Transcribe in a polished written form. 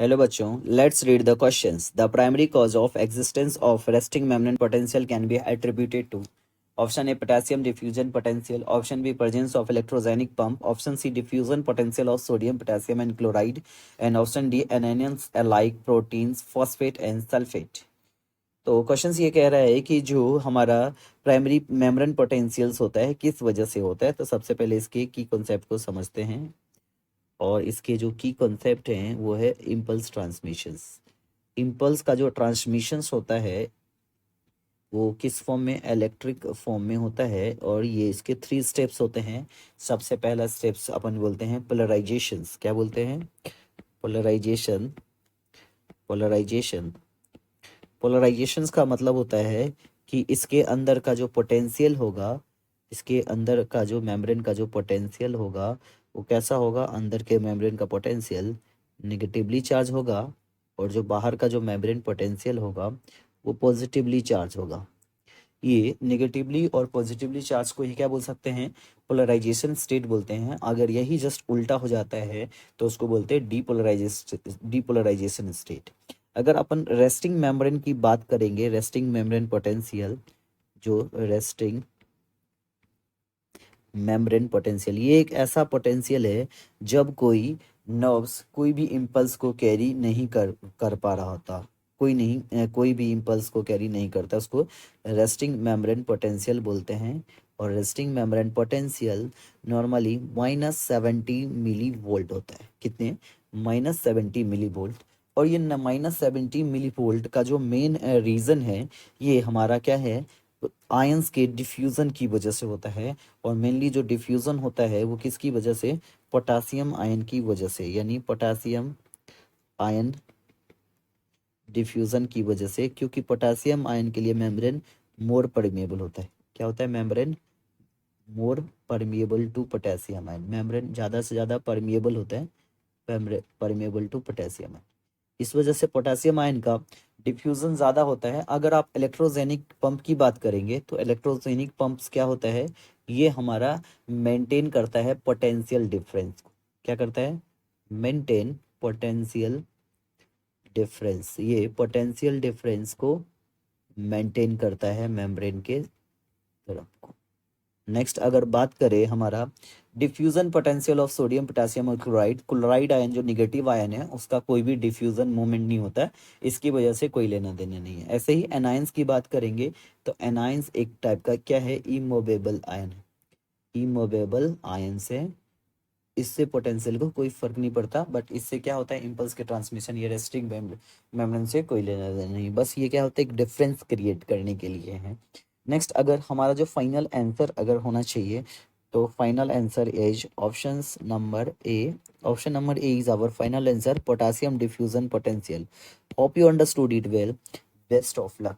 Hello बच्चों, let's read the questions. The primary cause of existence of resting membrane potential can be attributed to option A potassium diffusion potential, option B presence of electrogenic pump, option C diffusion potential of sodium potassium and chloride and option D anions like proteins phosphate and sulphate. तो question ये कह रहा है कि जो हमारा primary membrane potentials होता है किस वजह से होता है। तो सबसे पहले इसके की कॉन्सेप्ट को समझते हैं और इसके जो की कॉन्सेप्ट हैं वो है इम्पल्स ट्रांसमिशंस। इम्पल्स का जो ट्रांसमिशंस होता है वो किस फॉर्म में, इलेक्ट्रिक फॉर्म में होता है और ये इसके 3 स्टेप्स होते हैं। सबसे पहला स्टेप्स अपन बोलते हैं पोलराइजेशंस। क्या बोलते हैं? पोलराइजेशन। पोलराइजेशन पोलराइजेशंस का मतलब होता है कि इसके अंदर का जो पोटेंशियल होगा, इसके अंदर का जो मेम्ब्रेन का जो पोटेंशियल होगा वो कैसा होगा? अंदर के मेम्ब्रेन का पोटेंशियल नेगेटिवली चार्ज होगा और जो बाहर का जो मेम्ब्रेन पोटेंशियल होगा वो पॉजिटिवली चार्ज होगा। ये नेगेटिवली और पॉजिटिवली चार्ज को ही क्या बोल सकते हैं? पोलराइजेशन स्टेट बोलते हैं। अगर यही जस्ट उल्टा हो जाता है तो उसको बोलते हैं डीपोलराइजेशन स्टेट। अगर अपन रेस्टिंग मेम्ब्रेन की बात करेंगे, रेस्टिंग मेम्ब्रेन पोटेंशियल, जो रेस्टिंग मेम्ब्रेन पोटेंशियल, ये एक ऐसा पोटेंशियल है जब कोई नर्व्स कोई भी इम्पल्स को कैरी नहीं कर पा रहा होता, कोई भी इम्पल्स को कैरी नहीं करता, उसको रेस्टिंग मेम्ब्रेन पोटेंशियल बोलते हैं। और resting membrane potential normally -70 millivolt होता है। कितने? -70 मिली वोल्ट। और ये -70 मिली वोल्ट का जो मेन रीज़न है ये हमारा क्या है? आयंस के डिफ्यूज़न की वजह से होता है। और मेनली जो डिफ्यूज़न होता है वो किसकी वजह से? पोटासियम आयन की वजह से, यानी पोटासियम आयन डिफ्यूज़न की वजह से, क्योंकि पोटासियम आयन के लिए मेम्ब्रेन मोर परमिएबल होता है। क्या होता है? Membrane more permeable to potassium ion. Membrane ज़्यादा से ज़्यादा परमिएबल होता है, परमिएबल टू पोटेशियम आयन। इस वजह से पोटेशियम आयन का डिफ्यूज़न ज़्यादा होता है। अगर आप इलेक्ट्रोजेनिक पंप की बात करेंगे तो इलेक्ट्रोजेनिक पंप्स क्या होता है? ये हमारा मेंटेन करता है पोटेंशियल डिफरेंस को। क्या करता है? Maintain potential difference. ये पोटेंशियल डिफरेंस को मेंटेन करता है मेम्ब्रेन के तरफ को। नेक्स्ट अगर बात करें हमारा diffusion potential of sodium potassium और क्लोराइड, क्लोराइड आयन जो निगेटिव आयन है उसका कोई भी डिफ्यूजन मूवमेंट नहीं होता है, इसकी वजह से कोई लेना देना नहीं है। ऐसे ही एनायंस की बात करेंगे तो एनायंस एक टाइप का क्या है? इमूवेबल आयन है। इमूवेबल आयन से इससे पोटेंशियल को कोई फर्क नहीं पड़ता, बट इससे क्या होता है? इम्पल्स के ट्रांसमिशन, ये रेस्टिंग मेम्ब्रेन से कोई लेना देना नहीं, बस ये क्या होता है? एक डिफरेंस क्रिएट करने के लिए है। नेक्स्ट अगर हमारा जो फाइनल आंसर अगर होना चाहिए तो final answer is options number A. Option number A is our final answer, potassium diffusion potential. Hope you understood it well. Best of luck.